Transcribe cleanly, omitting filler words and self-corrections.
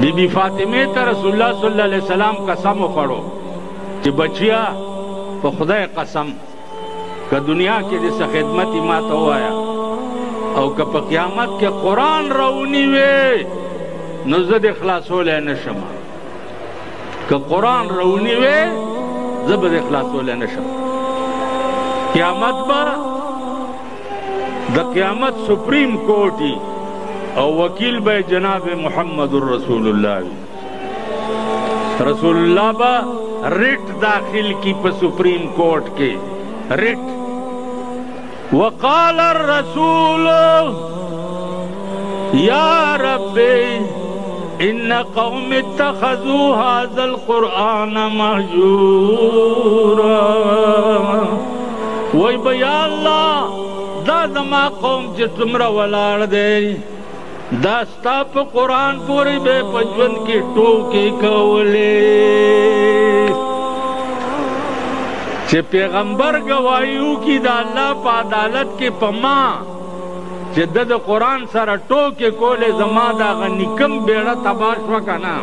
بی بی فاطمه ته رسول الله صلی الله علیه وسلم قسم وخوړو چې بچیا په خدای قسم که دنیا کې دې څه خدمت یې ما ته ووایه او که په قیامت کې قرآن راونیوې نو زه دې خلاصولی نه شم که قرآن راونیوې زه به دې خلاصولی نه شم قیامت به د قیامت سپریم کورټ او وکیل به جناب محمد رسول الله وي رسول الله به ریٹ داخل کی په سپریم کورٹ کې ریٹ وقال الرسول یا رب ان قوم اتخذوا هذا القرآن مهجورا وای به یا الله دا زما قوم چې څومره ولاړ دی دا ستا په قرآن پورې به په ژوند کې ټوکې کولې چې پیغمبر ګواهي وکړي د الله په عدالت کې په ما چې د قرآن سره ټوکې کولې زما دغه نیکم بیړه تباه شوه که نه